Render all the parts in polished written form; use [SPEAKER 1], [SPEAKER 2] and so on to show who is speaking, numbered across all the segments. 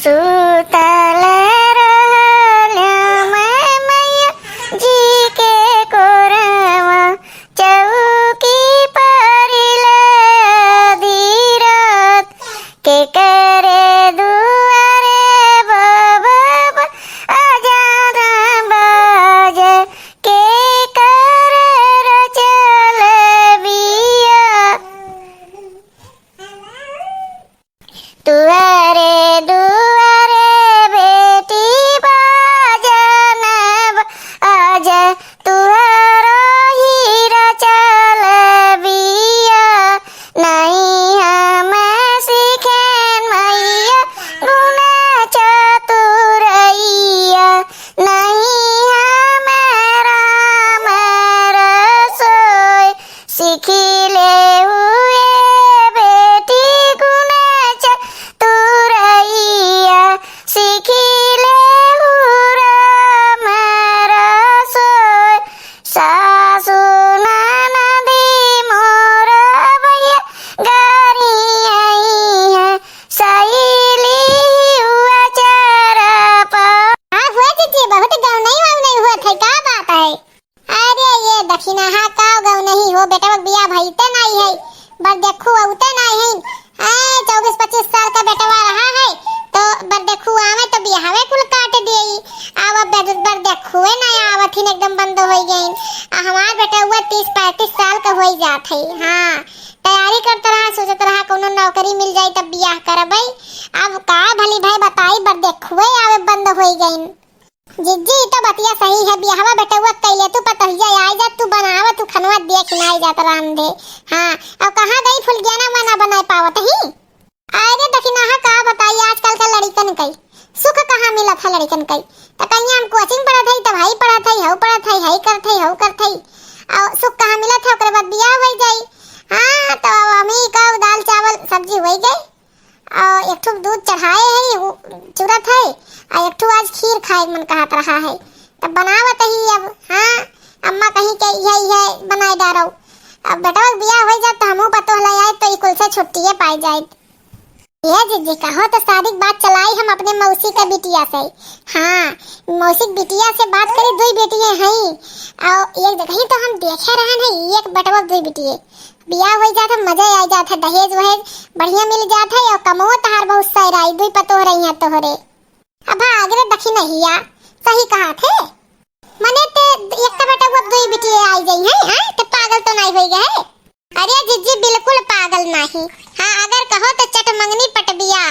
[SPEAKER 1] सुतल रहल्या मैया जी के कोरवा चौकी परिल धीरत के करे दुआरे बब अजान बाज के करे रचल बिया तुअरे दुआरे बेटी बाजन आज तुअरो हीरा चल बिया नहीं हम सीखें मैया गुण चतुरैया नहीं हम राम रसोई सीखिले हुए बेटी गुण चतुरैया सीखिले राम रसोई सासु ननदी मोर भैया गारी आई है सहेली हुआ चारा पा हुआ दीदी बहुत गाँव नहीं हुआ था क्या बात है। अरे ये दक्षिणा हा का गाँव नहीं हो बेटा बिया भाई ते नहीं है बर देखू उते नहीं है 24-25 साल का बेटवा रहा है तो बर देखू आवे तो बियाहवे कुल काट देई आवा बर देखू नहीं आवत ही एकदम बंद हो गई हमार बेटा हुआ 30-35 साल का हो जात है। हां तैयारी करता रहा सोचत रहा कोनो नौकरी मिल जाई तब बियाह करबै अब का भली भाई बताई बर देखू आवे बंद हो गई जिज्जी तो बतिया सही है बियाहवा बेटा हुआ कैले तू पतहिया आई जा तू बनावा तू खनवा देख नहीं जात रांधे। हां अब कहां गई फुलगियाना मना बनाए पावत ही। अरे दखिना हा का बताई आजकल का लड़कन कई सुख कहां मिला था लड़कन कई तो कहीं हम कोचिंग पढ़ा थई तो भाई पढ़ा थई हऊ पढ़ा थई हई कर थई हऊ कर थई और सुख कहां मिला था ओकरे बाद बियाह हो जाई। हां तो हमी का दाल चावल सब्जी हो गई और एक ठो दूध चढ़ाए है चूरा था और एक ठो आज खीर खाए मन कहत रहा है तब बनावत ही अब। हां अम्मा कहीं के यही है बनाए डारो अब बेटा बियाह हो जात तो हमहू पतो ले आए तो इकुल से छुट्टी पाई जाए। ये जीजी कहो तो शादी की बात चलाई हम अपने मौसी का बिटिया से। हां मौसी की बिटिया से बात करी दो बेटियां हैं और एक जगह तो हम देखे रहन है एक बेटवा दो बेटिए बियाह हो जाता मजा आ जाता दहेज वहेज बढ़िया मिल जाता है और कमो तहार बहुत सराई दुई पतो रही है तोहरे अब आगे दखी नहीं या सही कहा थे मने ते एक तो बेटा वो दो बेटिए आई गई है। हां तो पागल तो नहीं हो गए। अरे जीजी बिल्कुल पागल नहीं। हां अगर कहो तो चट मंगनी पट बिया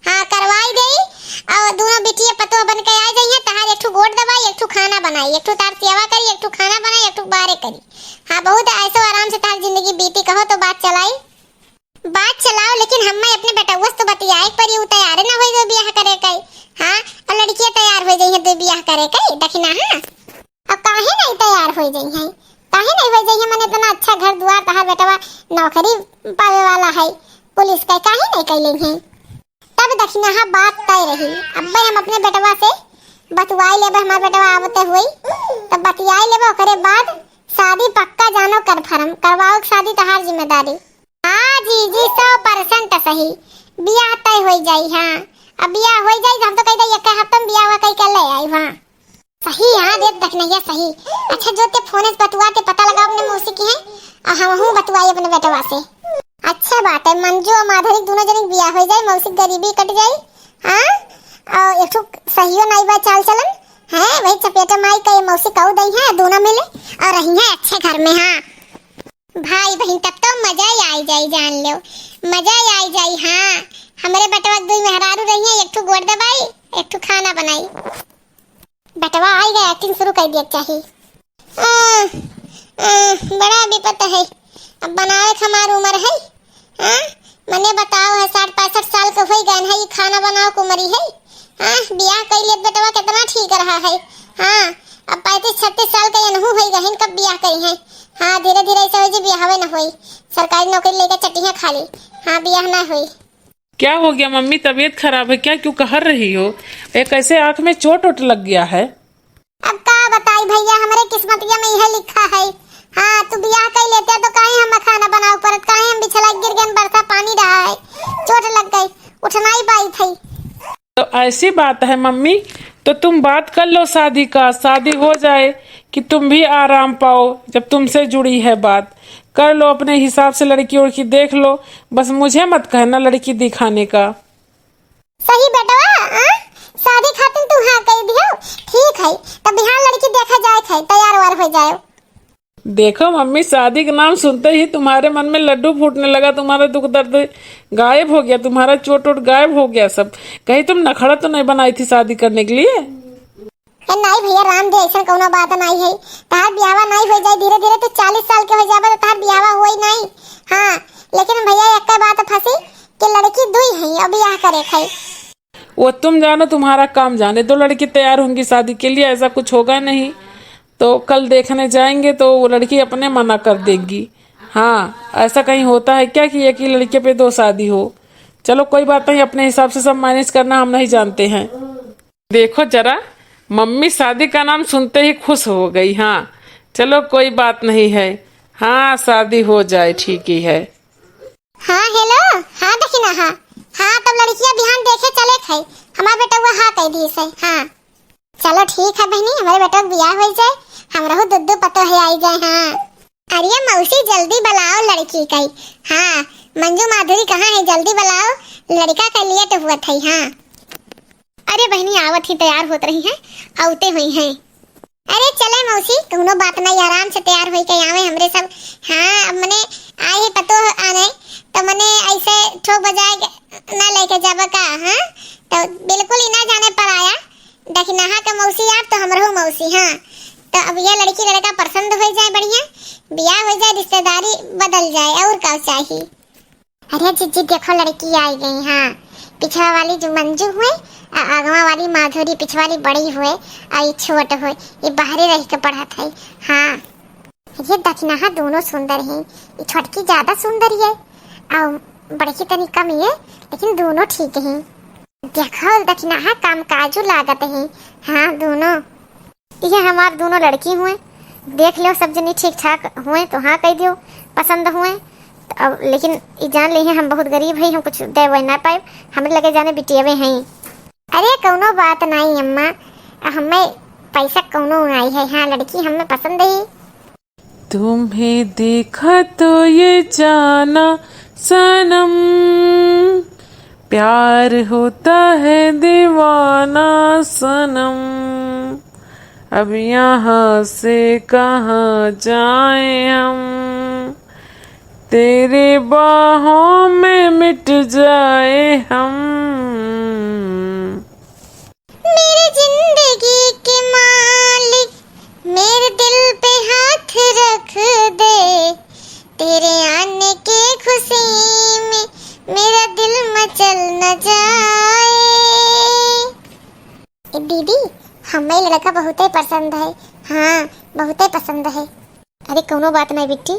[SPEAKER 1] हां करवाई गई और दोनों बेटियां पतो बन के आ गई है तहार एक ठो गोड़ दबाई एक ठो खाना बनाई एक ठो तार सेवा करी एक ठो खाना बनाई एक ठो बारे करी। हां बहुत ऐसे आराम से तार जिंदगी बीती कहो तो बात चलाओ लेकिन हम अपने बेटा वस्त तो बतियाए पर ये तैयार ना होई दो बियाह करे कई। हां और लड़कियां तैयार हो गई है दो बियाह करे कई दखिना। हां अब काहे नहीं तैयार हो गई है काहे नहीं हो गई है मने इतना अच्छा घर दुआर तहार बेटवा नौकरी पावे वाला है पुलिस का काहे नहीं कैले हैं तब दक्षिणा हा बात तय रही। अब हम अपने बेटवा से बतवाई लेबे हमार बेटवा आवते हुई तब बतियाई लेबे ओकरे बाद शादी पक्का जानो कन्फर्म करवाओ शादी तहार जिम्मेदारी। हां जी 100% सही बियाह तय हो जाई। हां अब बियाह हो जाई हम तो कह दे एक हफ्ता में बियाह कई के ले आई। हां सही। हां देख दखनैया सही। अच्छा जो ते फोन से बतवाते पता लगा अपने मौसी की है और हम हूं बतवाई अपने बेटवा से। अच्छा बात है मंजू और माधुरी दोनों जने बियाह हो जाए मौसी गरीबी कट जाए। हां और एक ठो सहियो नहीं बा चाल चलन है वही चपेटा माई का मौसी कहू दई है दोनों मिले और रही है अच्छे घर में। हां भाई बहन तब तो मजा ही आई जाई जान लो मजा ही आई जाई। हां हमारे बेटवा दो मेहरारू रही है एक ठो गोड़ दबाई एक ठो खाना बनाई बेटवा आई गया एक्टिंग शुरू कर दिया चाहिए। बड़ा विपत है अब बनाए हमार उम्र है। हां मने बताओ है 60-65 साल का हो गए है ये खाना बनाओ को मरी है। हां बियाह कर लिए बेटवा कितना ठीक रहा है। हां अब 35-36 साल का यनहु हो गए कब बियाह करी है। हां धीरे धीरे ऐसे हो जी बियाह न होई सरकारी नौकरी लेकर चटिया खाली। हां बियाह ना होई।
[SPEAKER 2] क्या हो गया मम्मी तबीयत खराब है क्या क्यों कहर रही हो एक ऐसे आंख में चोट वोट लग गया है।
[SPEAKER 1] अब का बताई भैया हमारे किस्मतिया में यह लिखा है। हाँ तू बियाह कर लेते तो काहे हम खाना बनाओ परत काहे हम बिछला गिर गन बरसा पानी रहा है चोट लग गई उठना ही पाई थी।
[SPEAKER 2] तो ऐसी बात है मम्मी, तो तुम बात कर लो शादी का, शादी हो जाए कि तुम भी आराम पाओ। जब तुमसे जुड़ी है बात, कर लो अपने हिसाब से, लड़की उड़की देख लो, बस मुझे मत कहना लड़की दिखाने का।
[SPEAKER 1] सही बेटवा, शादी खातिर तू हाँ कह दियो। ठीक है, तब बिहान लड़की देखा जाए है, तैयार वार हो जाए।
[SPEAKER 2] देखो मम्मी, शादी का नाम सुनते ही तुम्हारे मन में लड्डू फूटने लगा, तुम्हारा दुख दर्द गायब हो गया, तुम्हारा चोट वोट गायब हो गया सब। कहीं तुम नखड़ा तो नहीं बनाई थी शादी करने के लिए?
[SPEAKER 1] नहीं भैया, राम दे, ऐसा कोनो बात नहीं है। तार ब्यावा नहीं हो जाए धीरे धीरे तो 40 साल के हो जाबे तो तार ब्यावा होई नहीं। हाँ, लेकिन भैया एक बात फंसी कि लड़की दुई है और ब्याह करे है।
[SPEAKER 2] वो तुम जानो, तुम्हारा काम जाने दो। लड़की तैयार होंगी शादी के लिए, ऐसा कुछ होगा नहीं तो कल देखने जाएंगे तो वो लड़की अपने मना कर देगी। हाँ, ऐसा कहीं होता है क्या कि एक ही लड़के पे दो शादी हो? चलो कोई बात नहीं, अपने हिसाब से सब मैनेज करना हम नहीं जानते हैं। देखो जरा, मम्मी शादी का नाम सुनते ही खुश हो गई। हाँ चलो कोई बात नहीं है, हाँ शादी हो जाए ठीक ही है।
[SPEAKER 1] हाँ हेलो, हाँ देखी ना, हाँ हाँ, तब लड़कियां बिहान देखे चले खाई। हमारा बेटा हुआ हाँ कह दी से। हाँ चलो ठीक है बहनी, हमारे बेटा का ब्याह हो जाए, हमरो दुद्दू पतो है आई जाए। हाँ अरे मौसी जल्दी बुलाओ लड़की कई। हाँ मंजू माधुरी कहाँ है, जल्दी बुलाओ, लड़का के लिए तो हुआ थी। हाँ अरे बहनी आवत ही तैयार होत रही हैं, आउते हुई हैं। अरे चले मौसी, कोनो बात नहीं, आराम से तैयार होई के आवे हमरे सब। हाँ मने आए ही पतो आने तो मने ऐसे ठोक बजाए ना लेके जाबा का। हाँ तो बिल्कुल ही ना जाने पर आया, देखी नहा के मौसी आप तो हमरो मौसी। हाँ तो अब ये लड़की लड़का पसंद हो जाए, बढ़िया ब्याह हो जाए, रिश्तेदारी बदल जाए, और क्या चाहिए। अरे जीजी देखो लड़की आई गई। हाँ पिछवा वाली जो मंजू हुए, आगवा वाली माधुरी, पिछवा वाली बड़ी हुए और छोट हुए, ये बाहरी रह के पढ़ा था। हाँ ये दक्षिणा दोनों सुंदर हैं, ये छोटकी ज्यादा सुंदर है और बड़की तनी कम है, लेकिन दोनों ठीक हैं। देखो दक्षिणा काम काजू लागत है। हाँ दोनों, ये हमारे दोनों लड़की हुए, देख लो सब जनी ठीक ठाक हुए तो हाँ कह दियो पसंद हुए। अब लेकिन ये जान ली है हम बहुत गरीब है, हम कुछ दे वह ना पाए, हमें लगे जाने बिटियावे हैं। अरे कौनो बात नहीं अम्मा, हमें पैसा कौनो आई है। हाँ लड़की हमें पसंद है।
[SPEAKER 2] तुम्हें देखा तो ये जाना सनम, प्यार होता है दीवाना सनम, अब यहाँ से कहाँ जाएं हम, तेरे बाहों में मिट जाए हम।
[SPEAKER 1] मेरी जिंदगी के मालिक, मेरे दिल पे हाथ रख दे, तेरे आने के खुशी में मेरा दिल मचल न जाए। दीदी हमें लड़का बहुत ही पसंद है। हाँ बहुत ही पसंद है। अरे कोनो बात नहीं बिट्टी,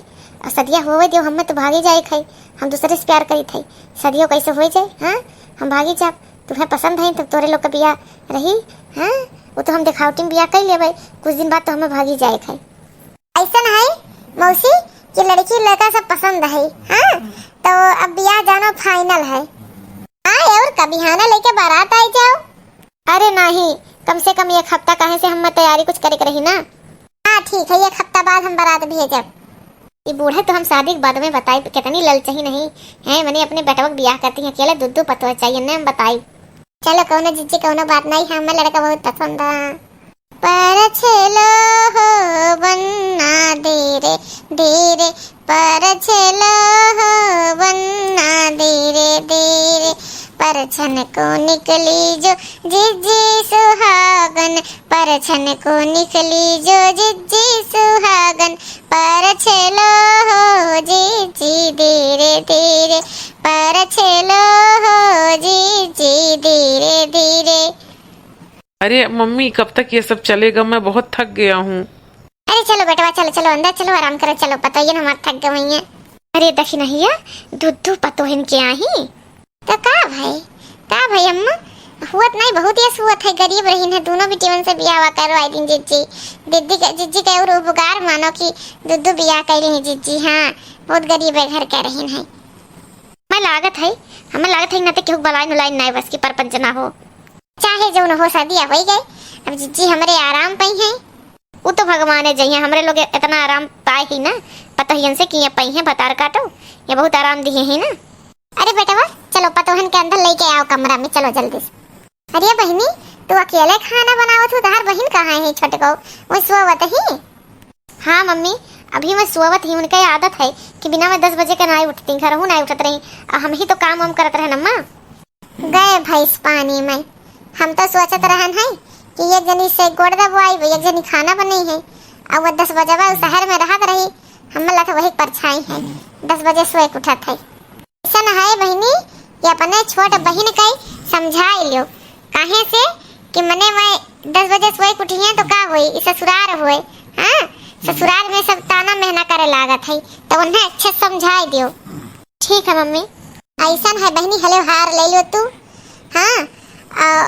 [SPEAKER 1] सदिया होवे दियो, हमें तो भागी जाए खाई, हम दूसरे से प्यार करी थे, सदियों कैसे हो जाए। हाँ हम भागी जा, तुम्हें पसंद है तो तोरे लोग का बिया रही। हाँ वो तो हम दिखावटी में बिया कर लेबै, कुछ दिन बाद तो हमें भागी जाए खाई। ऐसा है मौसी कि लड़की लड़का सब पसंद है। हाँ तो अब बिया जाना फाइनल है। हाँ और कभी हाना लेके बारात आई जाओ। अरे नहीं, कम से कम एक हफ्ता कहे से हम तैयारी कुछ करे रही ना। हाँ ठीक है, एक हफ्ता बाद हम बारात भेजब। ये बूढ़ा तो हम शादी के बाद में बताई, कितनी ललचही नहीं है, मैंने अपने बेटवा ब्याह करती हैं, अकेले दूध पतो चाहिए ना हम बताई। चलो कौनो जीजी कौनो बात नहीं, हमें लड़का बहुत पसंद है। पर छेलो हो बन्ना धीरे धीरे, पर छेलो हो बन्ना धीरे धीरे, पर छन को निकली जो जिज्जी सुहागन, पर छन को निकली जो जिज्जी सुहागन, पर छेलो हो जिज्जी धीरे धीरे, पर छेलो हो जिज्जी धीरे धीरे।
[SPEAKER 2] अरे मम्मी कब तक ये सब चलेगा, मैं बहुत थक गया हूँ।
[SPEAKER 1] अरे चलो बेटवा, चलो चलो अंदर चलो, आराम करो, चलो पता ही है हमारे थक गई है। अरे दक्षिणा दूध पतो इनके आही तो का भाई अम्मा हुआ नहीं, बहुत ही हुआ है, गरीब रही है, दोनों बेटियों से ब्याह करो आई दिन जीजी जीजी का और उपकार मानो कि दूध ब्याह कर रही जीजी। हाँ बहुत गरीब है, घर कह रही है। मैं लागत है, हमें लागत है ना तो क्यों बलाई नुलाई नहीं बस की परपंच ना हो। चाहे जो न हो शादी हो गई। अब जीजी हमारे आराम पाई हैं, वो तो भगवान है जइया हमरे लोग इतना आराम पाए ही ना, पतोहियन से किए पाई हैं बतार काटो, ये बहुत आराम दिए हैं ना। अरे बेटा वो चलो पतोहन के अंदर लेके आओ कमरा में, चलो जल्दी से। अरे बहनी तू अकेले खाना बनावत हो, तार बहन कहाँ है छोटे को, वो सोवत ही? हाँ मम्मी अभी मैं सोवत ही, उनका आदत है कि बिना मैं 10 बजे का नहीं उठती, घर हूँ नहीं उठत रही, हम ही तो काम वाम करत रहे नम्मा। गए भैंस पानी में, हम तो सोचत रहन है कि एक जनी से गोड़ दबवाई, एक जनी खाना बनी है, और वो 10 बजे वो शहर में रहत रही, हमला तो वही परछाई है 10 बजे सोए उठत है। ऐसा न है बहनी कि अपने छोट बहन के समझाई लो, काहे से कि मने मैं 10 बजे सोए उठी है तो का हुई, ससुराल हुए, हाँ ससुराल में सब ताना मेहना करे लागत है, तो उन्हें अच्छे समझाई दियो। ठीक है मम्मी। ऐसा है बहनी, हले हार ले लो तू, हाँ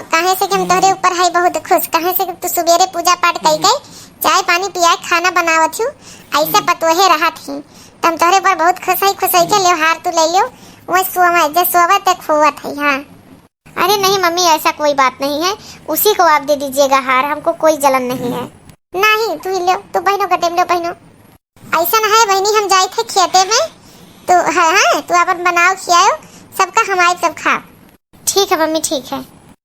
[SPEAKER 1] काहे से कि हम तोहरे ऊपर है बहुत खुश, काहे से कि तू सुबेरे पूजा पाठ कई गई, चाय पानी पिया खाना बनावत हूँ, ऐसे पतोहे रहा थी, तो हम तोहरे ऊपर बहुत खुश है के ले हार तू ले लो, वो सोवत एक खोवत है। हाँ अरे नहीं मम्मी ऐसा कोई बात नहीं है, उसी को आप दे दीजिएगा हार, हमको कोई जलन नहीं है। नहीं तू ही लो, तू बहनों का टेम लो बहनों। ऐसा न है बहनी हम जाए थे खेते में, तो हाँ तू अपन बनाओ खियाओ, सबका हमारे सब खा। ठीक है मम्मी ठीक है।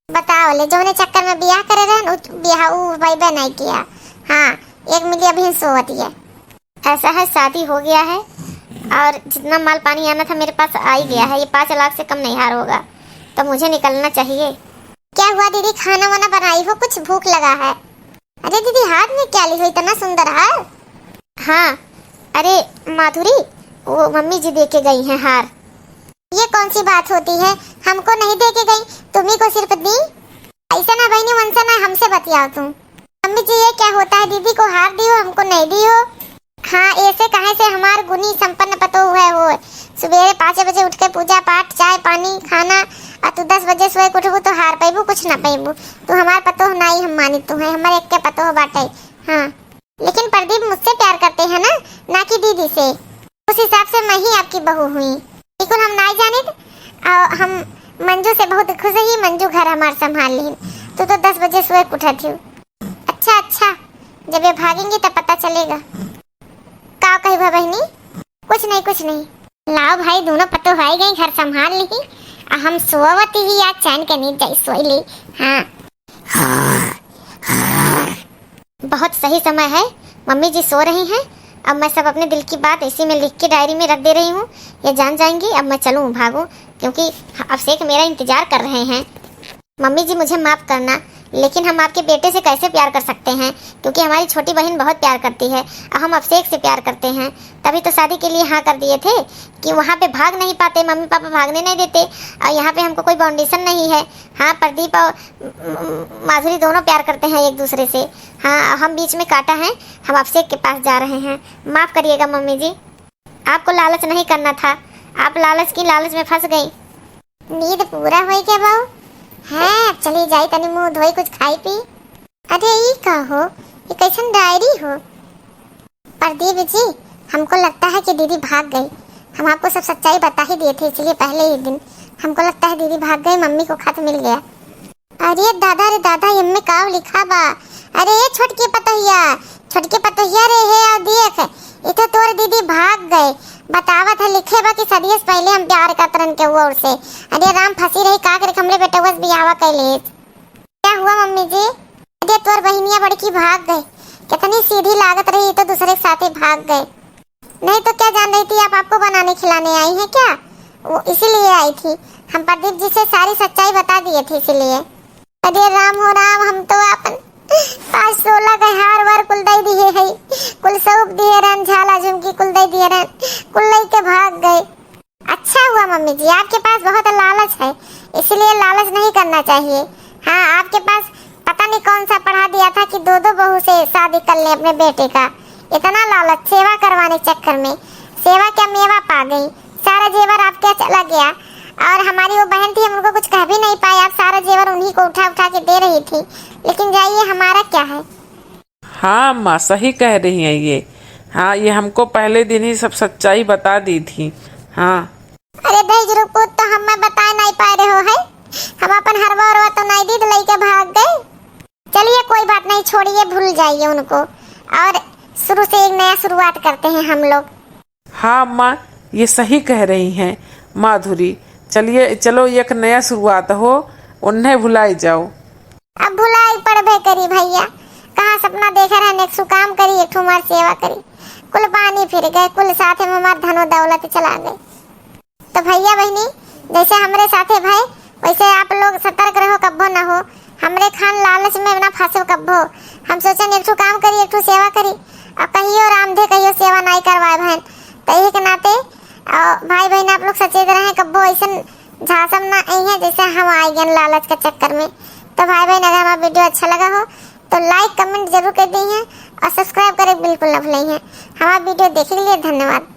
[SPEAKER 1] बताओ ले जो ने चक्कर में ब्याह करे रहे ब्याह वैबे नहीं किया, हाँ एक मिली अभी सोवती है। ऐसा है शादी हो गया है और जितना माल पानी आना था मेरे पास आ ही गया है, ये 5 लाख से कम नहीं हार होगा, तो मुझे निकलना चाहिए। क्या हुआ दीदी खाना वाना बनाई हो, कुछ भूख लगा है? अरे दीदी हाथ में क्या ली हो इतना सुंदर हार? हाँ अरे माधुरी वो मम्मी जी दे के गई हैं हार। ये कौन सी बात होती है, हमको नहीं दे के गई, तुम्ही को सिर्फ दी? ऐसा ना बहनी वंसा ना हमसे बतियाओ तुम। मम्मी जी ये क्या होता है, दीदी को हार दी हो हमको नहीं दी हो? हाँ ऐसे कहे से हमार गुनी संपन्न पतो हुआ हो, सुबह 5 बजे उठ के पूजा पाठ चाय पानी खाना, और तू 10 बजे सोए उठबू तो हार पैबू कुछ ना पैबू, तू हमार पतो नहीं हम मानी तू है हमारे एक के पतो बाटे। हाँ लेकिन प्रदीप मुझसे प्यार करते हैं ना कि दीदी से, उस हिसाब से मैं ही आपकी बहू हुई, बिल्कुल हम नहीं जाने। हम मंजू से बहुत खुश ही, मंजू घर हमार संभाल ली, तू तो 10 बजे सोए उठा थी। अच्छा जब ये भागेंगे तब पता चलेगा। का कही बहनी? कुछ नहीं लाओ भाई दोनों पतो भाई गई घर संभाल ली, हम सोवती ही आज चैन के नींद जाई सोई ली। हाँ बहुत सही समय है, मम्मी जी सो रही हैं, अब मैं सब अपने दिल की बात इसी में लिख के डायरी में रख दे रही हूँ, ये जान जाएंगी। अब मैं चलूँ भागूँ, क्योंकि अभिषेक मेरा इंतजार कर रहे हैं। मम्मी जी मुझे माफ़ करना, लेकिन हम आपके बेटे से कैसे प्यार कर सकते हैं, क्योंकि हमारी छोटी बहन बहुत प्यार करती है और हम अभिषेक से प्यार करते हैं, तभी तो शादी के लिए हाँ कर दिए थे कि वहाँ पे भाग नहीं पाते, मम्मी पापा भागने नहीं देते, और यहाँ पे हमको कोई बाउंडेशन नहीं है। हाँ प्रदीप और माधुरी दोनों प्यार करते हैं एक दूसरे से, हाँ हम बीच में काटा है, हम अभिषेक के पास जा रहे हैं, माफ़ करिएगा मम्मी जी, आपको लालच नहीं करना था, आप लालच में फंस गई। नींद पूरा हो क्या बहू? हाँ चली जाई तनी मुँह धोई कुछ खाई पी। अरे ये का हो, ये कैसन डायरी हो? प्रदीप जी हमको लगता है कि दीदी भाग गई, हम आपको सब सच्चाई बता ही दिए थे, इसलिए पहले ही दिन हमको लगता है दीदी भाग गई, मम्मी को खत मिल गया। अरे दादा इनमें का लिखा बा? अरे ये छोटके पतोहिया रे है, और देख ये तो तोर दीदी भाग गए, बतावत है लिखे बा कि सदियों से पहले हम प्यार करतरन के हुआ से। अरे राम फंसी रही का करे, हमरे बेटे बस बियाह कैले। क्या हुआ मम्मी जी? अरे तोर बहनिया बड़की भाग गए, कितनी सीधी लागत रही, तो दूसरे के साथ भाग गए। नहीं तो क्या जान रही थी आप आपको बनाने खिलाने आई हैं क्या? वो इसीलिए आई थी, हम प्रदीप जी से सारी सच्चाई बता दिए थे इसीलिए। अरे राम हो राम, हम तो अपन 5-16 का हार वार कुल दई दिए है, कुल सब दिए रन, झाला झुमकी कुल दई दिए रन, कुल लई के भाग गए। अच्छा हुआ मम्मी जी आपके पास बहुत लालच है, इसलिए लालच नहीं करना चाहिए। हाँ आपके पास पता नहीं कौन सा पढ़ा दिया था कि 2 बहू से शादी कर ले अपने बेटे का, इतना लालच, सेवा करवाने चक्कर में सेवा क्या मेवा पा गई, सारा जेवर आपके चला गया, और हमारी वो बहन थी हम उनको कुछ कह भी नहीं पाए, आप सारा जेवर उन्हीं को उठा के दे रही थी, लेकिन जाइए हमारा क्या है।
[SPEAKER 2] हाँ माँ सही कह रही हैं ये, हाँ ये हमको पहले दिन ही सब सच्चाई बता दी थी। हाँ
[SPEAKER 1] अरे दहेज रुपो तो हम बता नहीं पा रहे हो है, हम अपन हरवा तो नहीं दी लई के छोड़िए, भूल जाइए उनको और शुरू से एक नया शुरुआत करते हैं हम लोग।
[SPEAKER 2] हाँ माँ, ये सही कह रही हैं माधुरी। चलिए चलो एक नया शुरुआत हो, उन्हें भुलाई जाओ।
[SPEAKER 1] अब भुलाई पड़बे करी भैया, कहाँ सपना देखे रहने, एक काम करी, एक ठुमार सेवा करी, कुल पानी फिर गए, कुल साथे में हमार धनो दौलत चला गए। तो भैया बहनी, जैसे हमरे साथे भाई वैसे आप लोग सतर्क रहो, कब्बो न हो हमरे खान लालच में ना फंसो कब्बो। हम सोचन एक काम करी, एक सेवा करी, और कहियो रामधे कहियो सेवा नहीं करवाए बहन। तो यही के नाते भाई बहन आप लोग सचेत रहे, कब्बो ऐसा झांसम ना आई है जैसे हम आए गए लालच के चक्कर में। तो भाई बहन, अगर हमारा वीडियो अच्छा लगा हो तो लाइक कमेंट जरूर कर दी है और सब्सक्राइब करें बिल्कुल न भूलें। हमारा वीडियो देखने के लिए धन्यवाद।